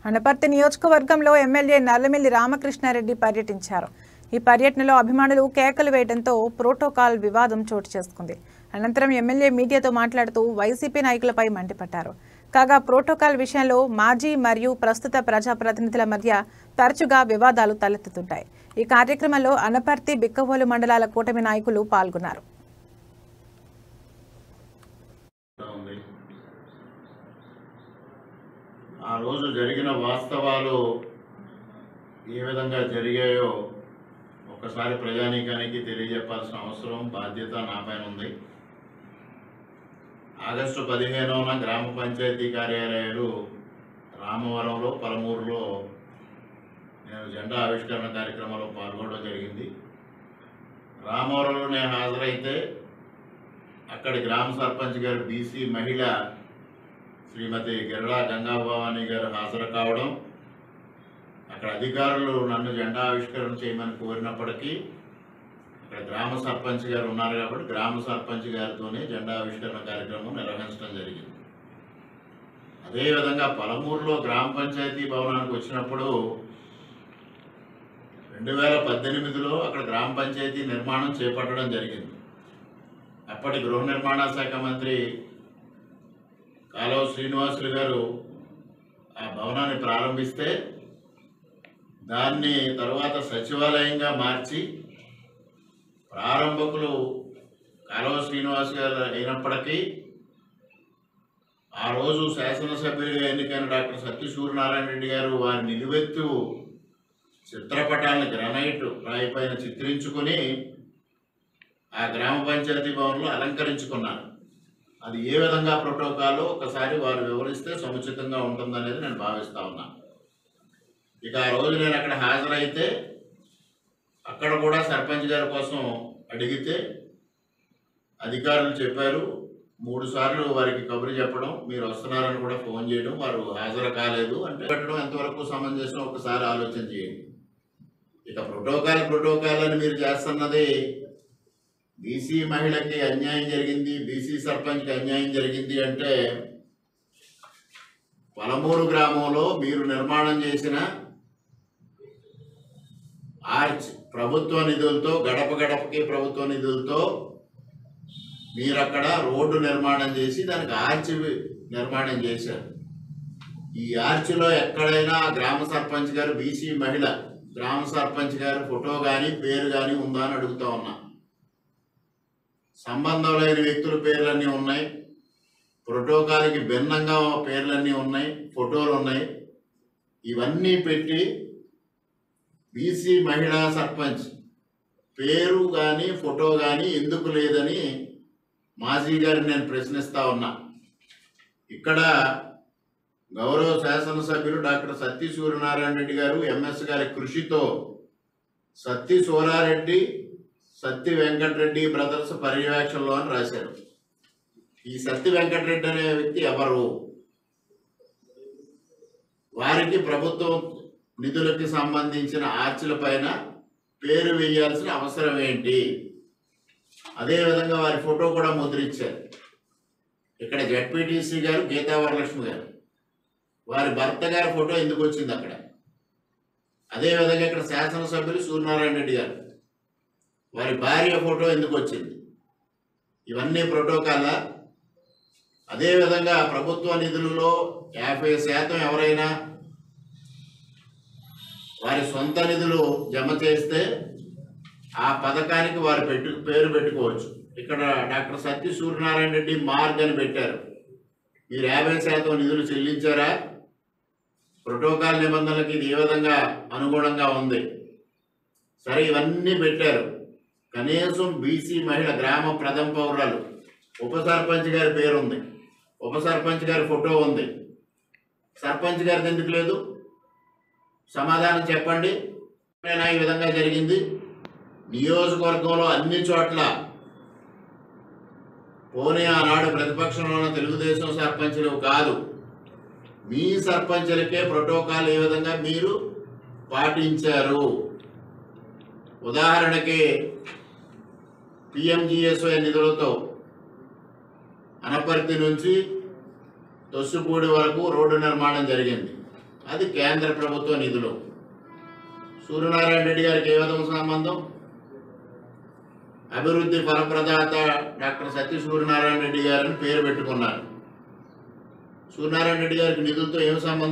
అనపర్తి నియోజకవర్గంలో ఎమ్మెల్యే నల్లమిల్లి రామకృష్ణారెడ్డి పర్యటించారు. ఈ పర్యటనలో అభిమానులు కేకలు వేయడంతో ప్రోటోకాల్ వివాదం చోటు చేసుకుంది. అనంతరం ఎమ్మెల్యే మీడియాతో మాట్లాడుతూ వైసీపీ నాయకులపై మండిపడ్డారు. కాగా ప్రోటోకాల్ విషయంలో మాజీ మరియు ప్రస్తుత ప్రజాప్రతినిధుల మధ్య తరచుగా వివాదాలు తలెత్తుతుంటాయి. ఈ కార్యక్రమంలో అనపర్తి బిక్కవోలు మండలాల కూటమి నాయకులు పాల్గొన్నారు. ఆ రోజు జరిగిన వాస్తవాలు ఏ విధంగా జరిగాయో ఒకసారి ప్రజానీకానికి తెలియజెప్పాల్సిన అవసరం బాధ్యత నాపైన ఉంది. ఆగస్టు 15న గ్రామ పంచాయతీ కార్యాలయాలు రామవరంలో, పలమూరులో నేను జెండా ఆవిష్కరణ కార్యక్రమంలో పాల్గొనడం జరిగింది. రామవరంలో నేను హాజరైతే అక్కడి గ్రామ సర్పంచ్ గారు బీసీ మహిళ శ్రీమతి గిరళ గంగాభవాని గారు హాజరు కావడం, అక్కడ అధికారులు నన్ను జెండా ఆవిష్కరణ చేయమని కోరినప్పటికీ అక్కడ గ్రామ సర్పంచ్ గారు ఉన్నారు కాబట్టి గ్రామ సర్పంచ్ గారితోనే జెండా ఆవిష్కరణ కార్యక్రమం నిర్వహించడం జరిగింది. అదేవిధంగా పలమూరులో గ్రామ పంచాయతీ భవనానికి వచ్చినప్పుడు 2018లో అక్కడ గ్రామ పంచాయతీ నిర్మాణం చేపట్టడం జరిగింది. అప్పటి గృహ నిర్మాణ శాఖ మంత్రి కాలువ శ్రీనివాసులు గారు ఆ భవనాన్ని ప్రారంభిస్తే దాన్ని తర్వాత సచివాలయంగా మార్చి ప్రారంభకులు కాలువ శ్రీనివాస్ గారు అయినప్పటికీ ఆ రోజు శాసనసభ్యులుగా ఎన్నికైన డాక్టర్ సత్య సూర్యనారాయణ రెడ్డి గారు వారి నిలువెత్తు చిత్రపటాలను గ్రానైట్ రాయిపైన చిత్రించుకొని ఆ గ్రామ పంచాయతీ భవన్లో అలంకరించుకున్నారు. అది ఏ విధంగా ప్రోటోకాల్ ఒకసారి వారు వివరిస్తే సముచితంగా ఉంటుందనేది నేను భావిస్తా ఉన్నా. ఇక ఆ రోజు నేను అక్కడ హాజరైతే అక్కడ కూడా సర్పంచ్ గారి కోసం అడిగితే అధికారులు చెప్పారు, 3 సార్లు వారికి కబురు చెప్పడం, మీరు వస్తున్నారని కూడా ఫోన్ చేయడం, వారు హాజరు కాలేదు అంటే పెట్టడం ఎంతవరకు సమంజసం ఒకసారి ఆలోచన చేయండి. ఇక ప్రోటోకాల్ అని మీరు చేస్తున్నది బీసీ మహిళకి అన్యాయం జరిగింది, బీసీ సర్పంచ్కి అన్యాయం జరిగింది అంటే పలమూరు గ్రామంలో మీరు నిర్మాణం చేసిన ఆర్చ్ ప్రభుత్వ నిధులతో, గడప గడపకి ప్రభుత్వ నిధులతో మీరు అక్కడ రోడ్డు నిర్మాణం చేసి దానికి ఆర్చ్ నిర్మాణం చేశారు. ఈ ఆర్చ్లో ఎక్కడైనా గ్రామ సర్పంచ్ గారు బీసీ మహిళ గ్రామ సర్పంచ్ గారు ఫోటో కానీ పేరు కానీ ఉందా అని అడుగుతా ఉన్నా. సంబంధం లేని వ్యక్తుల పేర్లన్నీ ఉన్నాయి, ప్రోటోకాల్కి భిన్నంగా పేర్లన్నీ ఉన్నాయి, ఫోటోలు ఉన్నాయి. ఇవన్నీ పెట్టి బీసీ మహిళా సర్పంచ్ పేరు కానీ ఫోటో కానీ ఎందుకు లేదని మాజీ గారిని నేను ప్రశ్నిస్తా ఉన్నా. ఇక్కడ గౌరవ శాసనసభ్యులు డాక్టర్ సత్య సూర్యనారాయణ రెడ్డి గారు ఎంఎస్ గారి కృషితో సత్య సూరారెడ్డి, సత్య వెంకటరెడ్డి బ్రదర్స్ పర్యవేక్షణలో అని రాశారు. ఈ సత్య వెంకటరెడ్డి అనే వ్యక్తి ఎవరు? వారికి ప్రభుత్వం నిధులకి సంబంధించిన ఆర్చిల పైన పేరు వేయాల్సిన అవసరం ఏంటి? అదేవిధంగా వారి ఫోటో కూడా ముద్రించారు. ఇక్కడ జడ్పీటీసీ గారు గీతా వరలక్ష్మి గారు, వారి భర్త గారి ఫోటో ఎందుకు వచ్చింది అక్కడ? అదేవిధంగా ఇక్కడ శాసనసభ్యులు సూర్యనారాయణ రెడ్డి గారు, వారి భార్య ఫోటో ఎందుకు వచ్చింది? ఇవన్నీ ప్రోటోకాల్. అదేవిధంగా ప్రభుత్వ నిధులలో 50% ఎవరైనా వారి సొంత నిధులు జమ చేస్తే ఆ పథకానికి వారు పేరు పెట్టుకోవచ్చు. ఇక్కడ డాక్టర్ సత్య సూర్యనారాయణ రెడ్డి మార్గ్ అని పెట్టారు. మీరు 50% నిధులు చెల్లించారా? ప్రోటోకాల్ నిబంధనలకి ఇది ఏ విధంగా అనుగుణంగా ఉంది? సరే, ఇవన్నీ పెట్టారు. కనీసం బీసీ మహిళ గ్రామ ప్రథమ పౌరాలు ఉప సర్పంచ్ గారి పేరు ఉంది, ఉప సర్పంచ్ గారి ఫోటో ఉంది, సర్పంచ్ గారిది ఎందుకు లేదు? సమాధానం చెప్పండి. ఈ విధంగా జరిగింది. నియోజకవర్గంలో అన్ని చోట్ల పోనీ ఆనాడు ప్రతిపక్షంలో ఉన్న తెలుగుదేశం సర్పంచులు కాదు, మీ సర్పంచులకే ప్రోటోకాల్ ఏ విధంగా మీరు పాటించారు? ఉదాహరణకి పిఎంజిఎస్వై నిధులతో అనపర్తి నుంచి తొస్సుపూడి వరకు రోడ్డు నిర్మాణం జరిగింది. అది కేంద్ర ప్రభుత్వ నిధులు. సూర్యనారాయణ రెడ్డి గారికి ఏ విధంగా సంబంధం? అభివృద్ధి ఫలప్రదాత డాక్టర్ సత్య సూర్యనారాయణ రెడ్డి గారిని పేరు పెట్టుకున్నారు. సూర్యనారాయణ రెడ్డి గారికి నిధులతో ఏం సంబంధం?